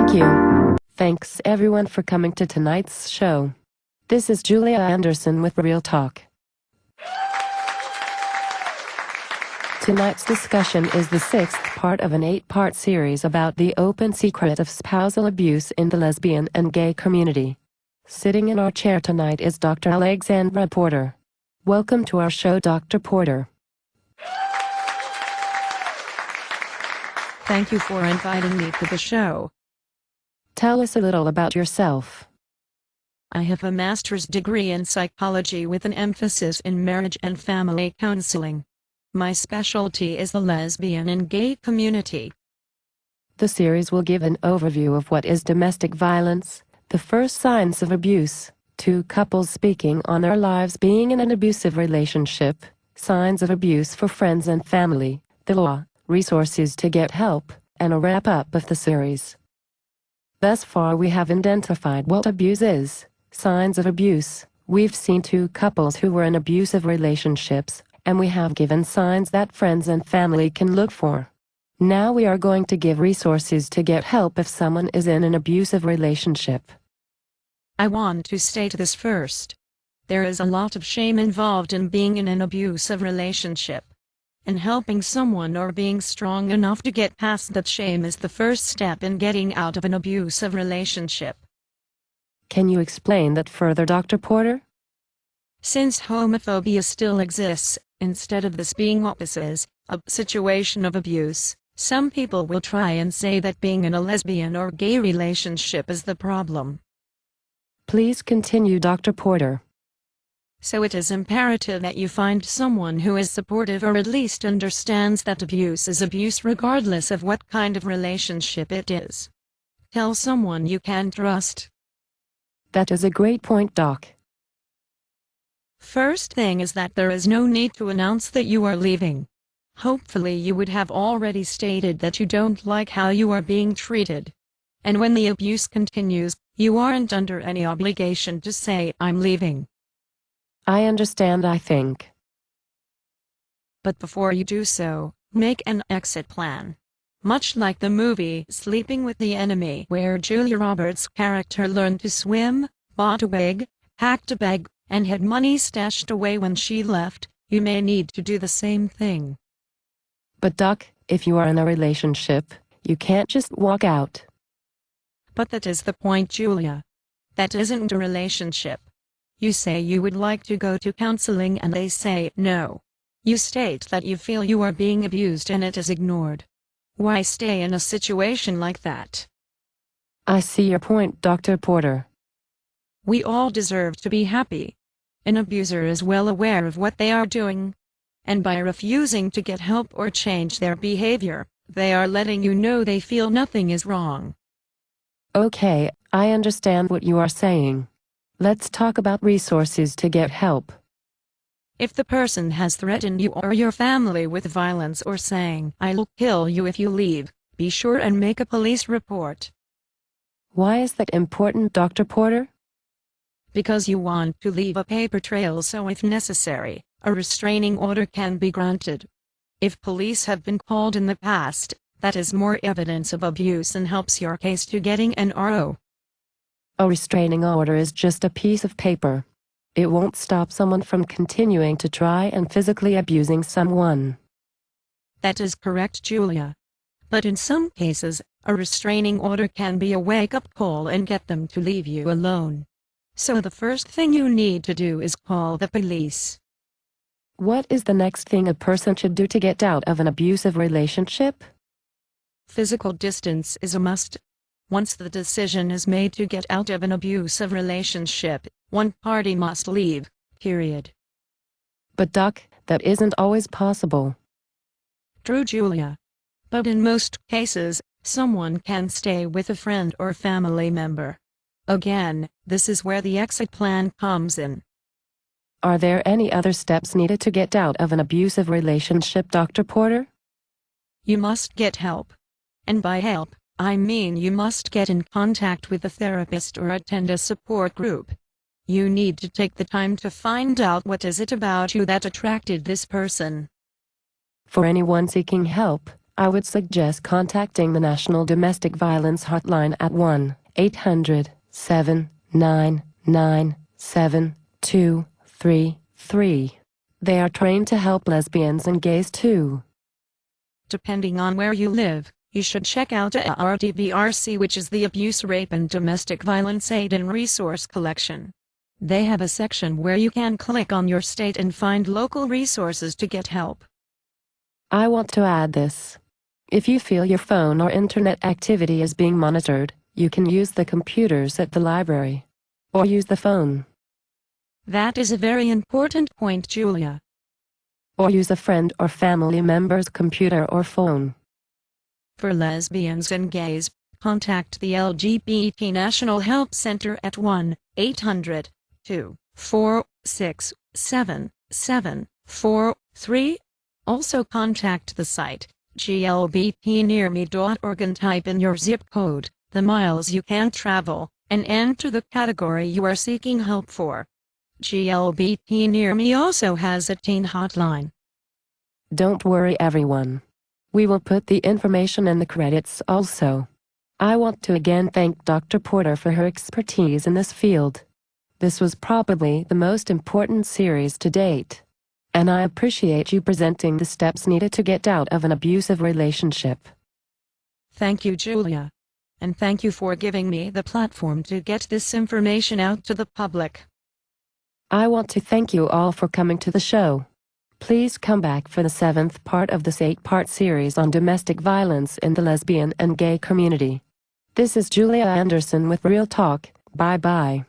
Thank you. Thanks everyone for coming to tonight's show. This is Julia Anderson with Real Talk. Tonight's discussion is the 6th part of an 8-part series about the open secret of spousal abuse in the lesbian and gay community. Sitting in our chair tonight is Dr. Alexandra Porter. Welcome to our show, Dr. Porter. Thank you for inviting me to the show. Tell us a little about yourself. I have a master's degree in psychology with an emphasis in marriage and family counseling. My specialty is the lesbian and gay community. The series will give an overview of what is domestic violence, the first signs of abuse, 2 couples speaking on their lives being in an abusive relationship, signs of abuse for friends and family, the law, resources to get help, and a wrap-up of the series. Thus far we have identified what abuse is, signs of abuse. We've seen 2 couples who were in abusive relationships, and we have given signs that friends and family can look for. Now we are going to give resources to get help if someone is in an abusive relationship. I want to state this first. There is a lot of shame involved in being in an abusive relationship. And helping someone or being strong enough to get past that shame is the first step in getting out of an abusive relationship. Can you explain that further, Dr. Porter? Since homophobia still exists, instead of this being opposites, a situation of abuse, some people will try and say that being in a lesbian or gay relationship is the problem. Please continue, Dr. Porter. So it is imperative that you find someone who is supportive or at least understands that abuse is abuse regardless of what kind of relationship it is. Tell someone you can trust. That is a great point, Doc. First thing is that there is no need to announce that you are leaving. Hopefully you would have already stated that you don't like how you are being treated. And when the abuse continues, you aren't under any obligation to say, "I'm leaving." I understand, I think. But before you do so, make an exit plan. Much like the movie Sleeping with the Enemy, where Julia Roberts' character learned to swim, bought a wig, packed a bag, and had money stashed away when she left, you may need to do the same thing. But Doc, if you are in a relationship, you can't just walk out. But that is the point, Julia. That isn't a relationship. You say you would like to go to counseling and they say no. You state that you feel you are being abused and it is ignored. Why stay in a situation like that? I see your point, Dr. Porter. We all deserve to be happy. An abuser is well aware of what they are doing. And by refusing to get help or change their behavior, they are letting you know they feel nothing is wrong. Okay, I understand what you are saying. Let's talk about resources to get help. If the person has threatened you or your family with violence or saying, "I'll kill you if you leave," be sure and make a police report. Why is that important, Dr. Porter? Because you want to leave a paper trail so if necessary, a restraining order can be granted. If police have been called in the past, that is more evidence of abuse and helps your case to getting an RO. A restraining order is just a piece of paper. It won't stop someone from continuing to try and physically abusing someone. That is correct, Julia. But in some cases, a restraining order can be a wake-up call and get them to leave you alone. So the first thing you need to do is call the police. What is the next thing a person should do to get out of an abusive relationship? Physical distance is a must. Once the decision is made to get out of an abusive relationship, one party must leave, period. But Doc, that isn't always possible. True, Julia. But in most cases, someone can stay with a friend or family member. Again, this is where the exit plan comes in. Are there any other steps needed to get out of an abusive relationship, Dr. Porter? You must get help. And by help, I mean you must get in contact with a therapist or attend a support group. You need to take the time to find out what is it about you that attracted this person. For anyone seeking help, I would suggest contacting the National Domestic Violence Hotline at 1-800-799-7233. They are trained to help lesbians and gays too. Depending on where you live, you should check out ARDVRC, which is the Abuse, Rape and Domestic Violence Aid and Resource Collection. They have a section where you can click on your state and find local resources to get help. I want to add this. If you feel your phone or internet activity is being monitored, you can use the computers at the library. Or use the phone. That is a very important point, Julia. Or use a friend or family member's computer or phone. For lesbians and gays, contact the LGBT National Help Center at 1-800-246-7743. Also contact the site, glbtnearme.org, and type in your zip code, the miles you can travel, and enter the category you are seeking help for. GLBT Near Me also has a teen hotline. Don't worry, everyone. We will put the information in the credits also. I want to again thank Dr. Porter for her expertise in this field. This was probably the most important series to date. And I appreciate you presenting the steps needed to get out of an abusive relationship. Thank you, Julia. And thank you for giving me the platform to get this information out to the public. I want to thank you all for coming to the show. Please come back for the 7th part of this 8-part series on domestic violence in the lesbian and gay community. This is Julia Anderson with Real Talk. Bye-bye.